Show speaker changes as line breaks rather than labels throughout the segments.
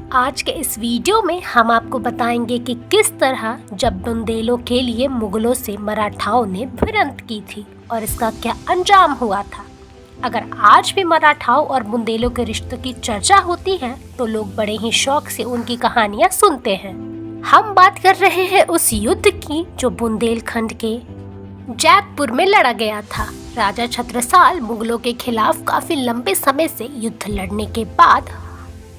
आज के इस वीडियो में हम आपको बताएंगे कि किस तरह जब बुंदेलों के लिए मुगलों से मराठाओं ने भिड़ंत की थी और इसका क्या अंजाम हुआ था। अगर आज भी मराठाओं और बुंदेलों के रिश्तों की चर्चा होती है तो लोग बड़े ही शौक से उनकी कहानियां सुनते हैं। हम बात कर रहे हैं उस युद्ध की जो बुंदेलखंड के जैतपुर में लड़ा गया था। राजा छत्रसाल मुगलों के खिलाफ काफी लंबे समय से युद्ध लड़ने के बाद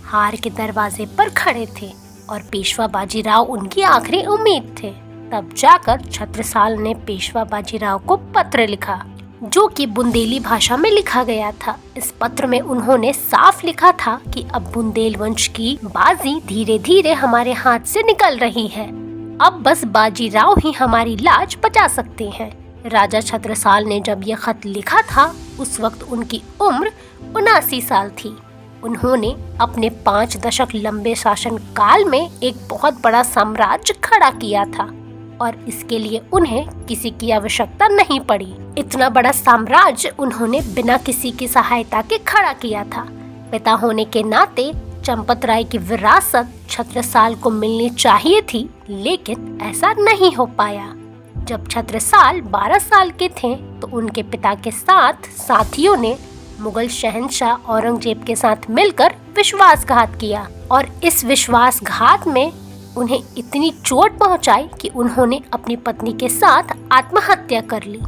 हार के दरवाजे पर खड़े थे और पेशवा बाजीराव उनकी आखिरी उम्मीद थे। तब जाकर छत्रसाल ने पेशवा बाजीराव को पत्र लिखा जो कि बुंदेली भाषा में लिखा गया था। इस पत्र में उन्होंने साफ लिखा था कि अब बुंदेल वंश की बाजी धीरे धीरे हमारे हाथ से निकल रही है। अब बस बाजीराव ही हमारी लाज बचा सकते हैं। राजा छत्रसाल ने जब यह खत लिखा था उस वक्त उनकी उम्र 79 साल थी। उन्होंने अपने 5 दशक लंबे शासन काल में एक बहुत बड़ा साम्राज्य खड़ा किया था और इसके लिए उन्हें किसी की आवश्यकता नहीं पड़ी। इतना बड़ा साम्राज्य उन्होंने बिना किसी की सहायता के खड़ा किया था। पिता होने के नाते चंपत राय की विरासत छत्रसाल को मिलनी चाहिए थी, लेकिन ऐसा नहीं हो पाया। जब छत्रसाल 12 साल के थे तो उनके पिता के साथ साथियों ने मुगल शहंशाह औरंगजेब के साथ मिलकर विश्वासघात किया और इस विश्वासघात में उन्हें इतनी चोट पहुंचाई कि उन्होंने अपनी पत्नी के साथ आत्महत्या कर ली।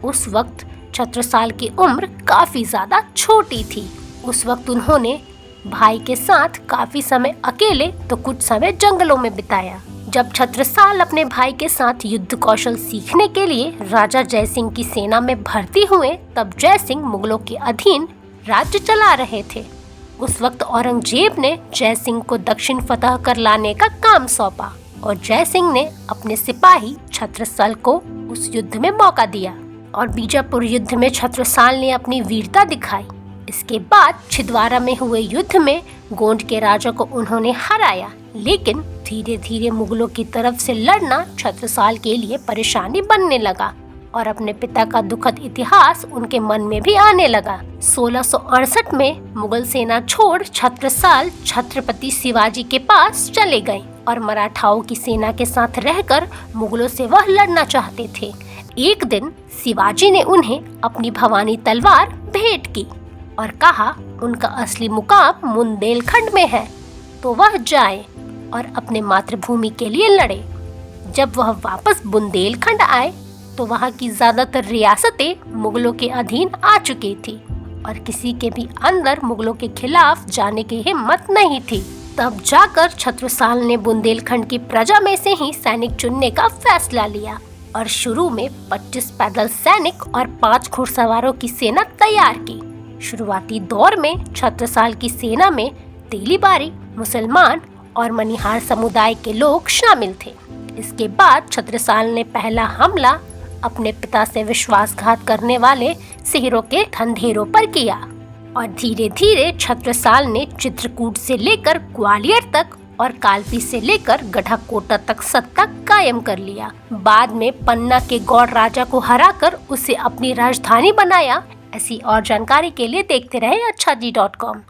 उस वक्त छत्रसाल की उम्र काफी ज्यादा छोटी थी। उस वक्त उन्होंने भाई के साथ काफी समय अकेले तो कुछ समय जंगलों में बिताया। जब छत्रसाल अपने भाई के साथ युद्ध कौशल सीखने के लिए राजा जयसिंह की सेना में भर्ती हुए तब जयसिंह मुगलों के अधीन राज्य चला रहे थे। उस वक्त औरंगजेब ने जयसिंह को दक्षिण फतह कर लाने का काम सौंपा और जयसिंह ने अपने सिपाही छत्रसाल को उस युद्ध में मौका दिया और बीजापुर युद्ध में छत्रसाल ने अपनी वीरता दिखाई। इसके बाद छिंदवाड़ा में हुए युद्ध में गोंड के राजा को उन्होंने हराया, लेकिन धीरे धीरे मुगलों की तरफ से लड़ना छत्रसाल के लिए परेशानी बनने लगा और अपने पिता का दुखद इतिहास उनके मन में भी आने लगा। 1668 में मुगल सेना छोड़ छत्रसाल छत्रपति शिवाजी के पास चले गए और मराठाओं की सेना के साथ रहकर मुगलों से वह लड़ना चाहते थे। एक दिन शिवाजी ने उन्हें अपनी भवानी तलवार भेंट की और कहा उनका असली मुकाम बुंदेलखंड में है तो वह जाए और अपने मातृभूमि के लिए लड़े। जब वह वापस बुंदेलखंड आए तो वहाँ की ज्यादातर रियासतें मुगलों के अधीन आ चुकी थी और किसी के भी अंदर मुगलों के खिलाफ जाने की हिम्मत नहीं थी। तब जाकर छत्रसाल ने बुंदेलखंड की प्रजा में से ही सैनिक चुनने का फैसला लिया और शुरू में 25 पैदल सैनिक और 5 घुड़सवारों की सेना तैयार की। शुरुआती दौर में छत्रसाल की सेना में तेलीबारी, मुसलमान और मनिहार समुदाय के लोग शामिल थे। इसके बाद छत्रसाल ने पहला हमला अपने पिता से विश्वासघात करने वाले सिहरों के धंधेरों पर किया और धीरे धीरे छत्रसाल ने चित्रकूट से लेकर ग्वालियर तक और कालपी से लेकर गढ़ाकोटा तक सत्ता कायम कर लिया। बाद में पन्ना के गौड़ राजा को हराकर उसे अपनी राजधानी बनाया। ऐसी और जानकारी के लिए देखते रहे अच्छा जी.com।